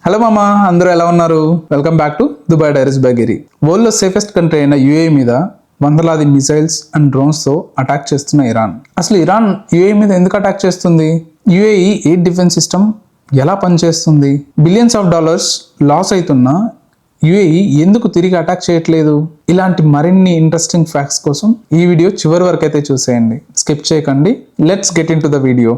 Hello మామా, అందరూ ఎలా ఉన్నారు? Welcome back to Dubai diaries by Giri. World లో సేఫెస్ట్ కంట్రీ అయిన యుఏఈ మీద వందలాది మిసైల్స్ అండ్ డ్రోన్స్ తో అటాక్ చేస్తున్న ఇరాన్. అసలు ఇరాన్ యుఏఈ మీద ఎందుకు అటాక్ చేస్తుంది? యుఏఈ ఎయిర్ డిఫెన్స్ సిస్టమ్ ఎలా పనిచేస్తుంది? బిలియన్స్ ఆఫ్ డాలర్స్ లాస్ అవుతున్న యుఏఈ ఎందుకు తిరిగి అటాక్ చేయట్లేదు? ఇలాంటి మరిన్ని ఇంట్రెస్టింగ్ ఫ్యాక్ట్స్ కోసం ఈ వీడియో చివరి వరకు అయితే చూసేయండి, స్కిప్ చేయకండి. Let's get in to the video.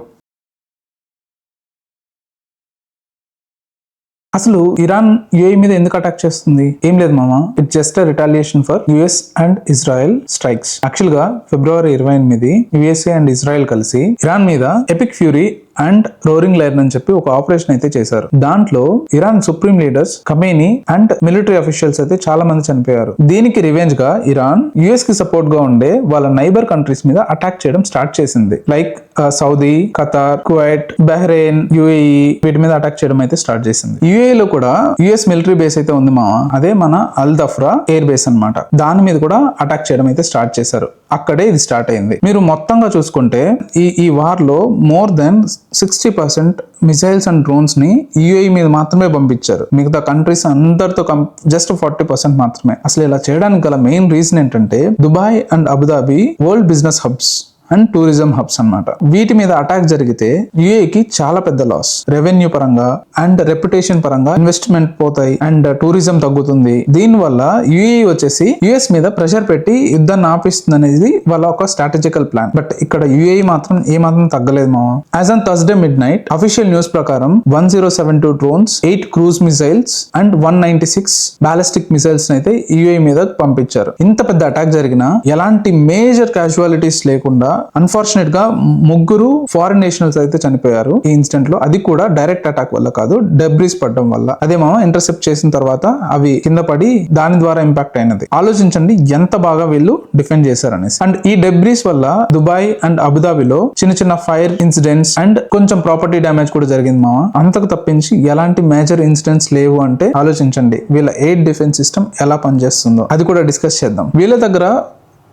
అసలు ఇరాన్ యుఏఈ మీద ఎందుకు అటాక్ చేస్తుంది? ఏం లేదు మామ, it's just retaliation for US and Israel strikes. Actual గా February 28 యుఎస్ఏ అండ్ ఇజ్రాయెల్ కలిసి ఇరాన్ మీద epic fury and roaring lion అని చెప్పి ఒక ఆపరేషన్ అయితే చేశారు. దాంట్లో Iran supreme leaders Khamenei and military officials అయితే చాలా మంది చనిపోయారు. దీనికి రివెంజ్ గా ఇరాన్ యుఎస్ కి సపోర్ట్ గా ఉండే వాళ్ళ నైబర్ కంట్రీస్ మీద అటాక్ చేయడం స్టార్ట్ చేసింది. Like Saudi, Qatar, Kuwait, Bahrain, UAE వీటి మీద అటాక్ చేయడం అయితే స్టార్ట్ చేసింది. యుఏఈ లో కూడా యుఎస్ మిలిటరీ బేస్ అయితే ఉంది మావా, అదే మన అల్ దఫ్రా ఎయిర్ బేస్ అన్నమాట. దాని మీద కూడా అటాక్ చేయడం అయితే స్టార్ట్ చేశారు. అక్కడే ఇది స్టార్ట్ అయింది. మీరు మొత్తంగా చూసుకుంటే ఈ వార్ లో more than 60% missiles and drones ని యుఏఈ మీద మాత్రమే పంపించారు. మిగతా కంట్రీస్ అందరితో జస్ట్ 40% మాత్రమే. అసలు ఇలా చేయడానికి గల మెయిన్ రీజన్ ఏంటంటే Dubai and Abu Dhabi world business hubs and tourism hubs అన్నమాట. వీటి మీద అటాక్ జరిగితే యుఏఈకి చాలా పెద్ద లాస్. రెవెన్యూ పరంగా అండ్ రెప్యుటేషన్ పరంగా ఇన్వెస్ట్మెంట్ పోతాయి అండ్ టూరిజం తగ్గుతుంది. దీని వల్ల యుఏఈ వచ్చేసి యుఎస్ మీద ప్రెషర్ పెట్టి యుద్ధాన్ని ఆపిస్తుంది అనేది వాళ్ళ ఒక స్ట్రాటజికల్ ప్లాన్. బట్ ఇక్కడ యుఏఈ మాత్రం ఏమాత్రం తగ్గలేదు మామ. As on Thursday mid night official news ప్రకారం 1072 drones, 8 cruise missiles and 196 ballistic missiles అయితే యుఏఈ మీద పంపించారు. ఇంత పెద్ద అటాక్ జరిగినా ఎలాంటి మేజర్ క్యాజువాలిటీస్ లేకుండా అన్ఫార్చునేట్ గా 3 ఫారిన్ నేషనల్స్ అయితే చనిపోయారు ఈ ఇన్సిడెంట్ లో. అది కూడా డైరెక్ట్ అటాక్ వల్ల కాదు, డెబ్రీస్ పడడం వల్ల. అదేమో ఇంటర్సెప్ట్ చేసిన తర్వాత అవి కింద పడి దాని ద్వారా ఇంపాక్ట్ అయినది. ఆలోచించండి ఎంత బాగా వీళ్ళు డిఫెండ్ చేశారనేసి. అండ్ ఈ డెబ్రీస్ వల్ల దుబాయ్ అండ్ అబుదాబిలో చిన్న చిన్న ఫైర్ ఇన్సిడెంట్స్ అండ్ కొంచెం ప్రాపర్టీ డ్యామేజ్ కూడా జరిగింది మామ. అంతకు తప్పించి ఎలాంటి మేజర్ ఇన్సిడెంట్స్ లేవు. అంటే ఆలోచించండి వీళ్ళ ఎయిర్ డిఫెన్స్ సిస్టమ్ ఎలా పనిచేస్తుందో. అది కూడా డిస్కస్ చేద్దాం. వీళ్ళ దగ్గర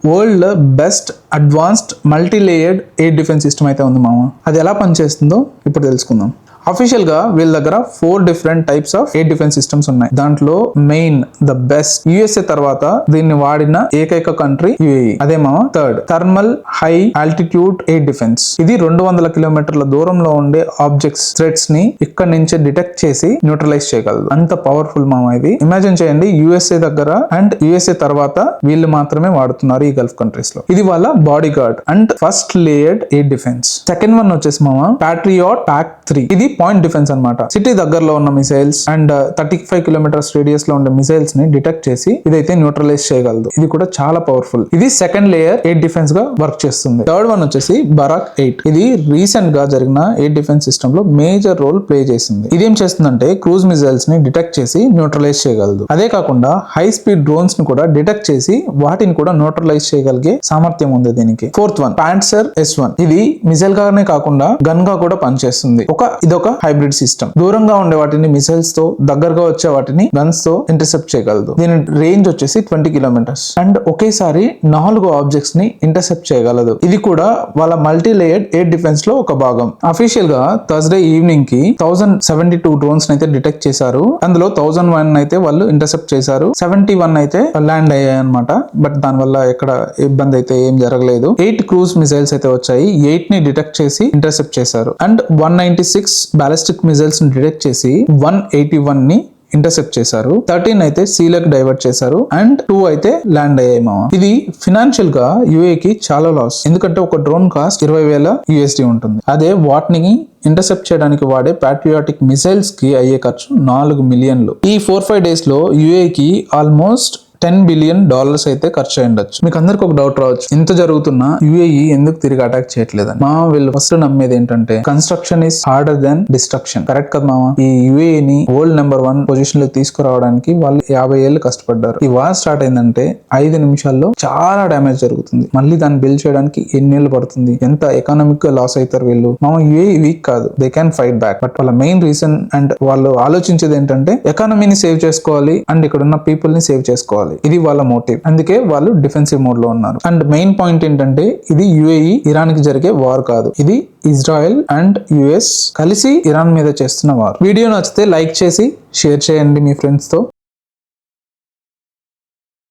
world best advanced multi layered air defence system అయితే ఉంది మామ. అది ఎలా పనిచేస్తుందో ఇప్పుడు తెలుసుకుందాం. అఫీషియల్ గా వీళ్ళ దగ్గర 4 different types of air defence systems ఉన్నాయి. దాంట్లో మెయిన్ ద బెస్ట్ యుఎస్ఏ తర్వాత దీన్ని వాడిన ఏకైక కంట్రీ యుఏఈ. అదేమో third thermal high altitude air defence. ఇది 200 కిలోమీటర్ల దూరంలో ఉండే ఆబ్జెక్ట్స్, థ్రెట్స్ ని ఇక్కడ నుంచే డిటెక్ట్ చేసి న్యూట్రలైజ్ చేయగలదు. అంత పవర్ఫుల్ మామ ఇది. ఇమాజిన్ చేయండి, యుఎస్ఏ దగ్గర అండ్ యుఎస్ఏ తర్వాత వీళ్ళు మాత్రమే వాడుతున్నారు ఈ గల్ఫ్ కంట్రీస్ లో. ఇది వాళ్ళ body guard and first layered air defence. Second one వచ్చేసి మామ ప్యాట్రియాట్ PAC-3. ఇది పాయింట్ డిఫెన్స్ అన్నమాట. సిటీ దగ్గరలో ఉన్న మిసైల్స్ అండ్ 35 కిలోమీటర్స్ రేడియస్ లో ఉండే మిసైల్స్ ని డిటెక్ట్ చేసి ఇదైతే న్యూట్రలైజ్ చేయగలదు. ఇది కూడా చాలా పవర్ఫుల్. ఇది సెకండ్ లేయర్ ఎయిర్ డిఫెన్స్ గా వర్క్ చేస్తుంది. థర్డ్ వన్ వచ్చేసి బరాక్ 8. ఇది రీసెంట్ గా జరిగిన ఎయిర్ డిఫెన్స్ సిస్టమ్ లో మేజర్ రోల్ ప్లే చేసింది. ఇదేం చేస్తుందంటే క్రూజ్ మిసైల్స్ ని డిటెక్ట్ చేసి న్యూట్రలైజ్ చేయగలదు. అదే కాకుండా హై స్పీడ్ డ్రోన్స్ ని కూడా డిటెక్ట్ చేసి వాటిని కూడా న్యూట్రలైజ్ చేయగలిగే సామర్థ్యం ఉంది దీనికి. Fourth one Pantsir S1. ఇది మిసైల్ గానే కాకుండా గన్ గా కూడా పనిచేస్తుంది. ఇదొక హైబ్రిడ్ సిస్టమ్. దూరంగా ఉండే వాటిని మిసైల్స్ తో, దగ్గరగా వచ్చే వాటిని గన్స్ తో ఇంటర్సెప్ట్ చేయగలదు. దీని రేంజ్ వచ్చేసి 20 కిలోమీటర్స్ అండ్ ఒకేసారి 4 ఆబ్జెక్ట్స్ ని ఇంటర్సెప్ట్ చేయగలదు. ఇది కూడా వాళ్ళ మల్టీ లేయర్డ్ ఎయిర్ డిఫెన్స్ లో ఒక భాగం. అఫీషియల్ గా థర్స్డే ఈవినింగ్ కి 1072 డ్రోన్స్ అయితే డిటెక్ట్ చేశారు. అందులో 1001 అయితే వాళ్ళు ఇంటర్సెప్ట్ చేశారు. 71 అయితే ల్యాండ్ అయ్యాయి అనమాట. బట్ దాని వల్ల ఎక్కడ ఇబ్బంది అయితే ఏం జరగలేదు. 8 క్రూజ్ మిసైల్స్ అయితే వచ్చాయి. 8 ని డిటెక్ట్ చేసి ఇంటర్సెప్ట్ చేశారు అండ్ 196 బాలిస్టిక్ మిసైల్స్ ని డిటెక్ట్ చేసి 181 ని ఇంటర్సెప్ట్ చేశారు. 13 అయితే సీలకు డైవర్ట్ చేశారు అండ్ 2 అయితే ల్యాండ్ అయ్యాయి మామ. ఇది ఫినాన్షియల్ గా యుఏకి చాలా లాస్. ఎందుకంటే ఒక డ్రోన్ కాస్ట్ $20,000 ఉంటుంది. అదే వాటిని ఇంటర్సెప్ట్ చేయడానికి వాడే ప్యాట్రియాటిక్ మిసైల్స్ కి అయ్యే ఖర్చు $4 మిలియన్లు. ఈ 4-5 డేస్ లో యుఏకి ఆల్మోస్ట్ $10 బిలియన్ అయితే ఖర్చు అయి ఉండొచ్చు. మీకు అందరికి ఒక డౌట్ రావచ్చు, ఇంత జరుగుతున్నా యుఏఈ ఎందుకు తిరిగి అటాక్ చేయట్లేదని. మా వీళ్ళు ఫస్ట్ నమ్మేది ఏంటంటే construction is harder than destruction. Correct కదా మామ? ఈ యుఏఈని వరల్డ్ నెంబర్ 1 పొజిషన్ లో తీసుకురావడానికి వాళ్ళు 50 ఏళ్ళు కష్టపడ్డారు. ఈ వార్ స్టార్ట్ అయిందంటే 5 నిమిషాల్లో చాలా డ్యామేజ్ జరుగుతుంది. మళ్ళీ దాన్ని బిల్డ్ చేయడానికి ఎన్నేళ్ళు పడుతుంది, ఎంత ఎకనామిక్ గా లాస్ అవుతారు వీళ్ళు. మామ యుఏఈ వీక్ కాదు, they can fight back. But వాళ్ళ మెయిన్ రీజన్ అండ్ వాళ్ళు ఆలోచించేది ఏంటంటే ఎకానమీని సేవ్ చేసుకోవాలి అండ్ ఇక్కడ ఉన్న పీపుల్ ని సేవ్ చేసుకోవాలి. చేసుకోవాలి. ఇది వాళ్ళ మోటివ్. అందుకే వాళ్ళు డిఫెన్సివ్ మోడ్ లో ఉన్నారు. అండ్ మెయిన్ పాయింట్ ఏంటంటే ఇది యుఏఈ ఇరాన్ కి జరిగే వార్ కాదు, ఇది ఇజ్రాయెల్ అండ్ యుఎస్ కలిసి ఇరాన్ మీద చేస్తున్న వార్. వీడియో నచ్చితే లైక్ చేసి షేర్ చేయండి మీ ఫ్రెండ్స్ తో.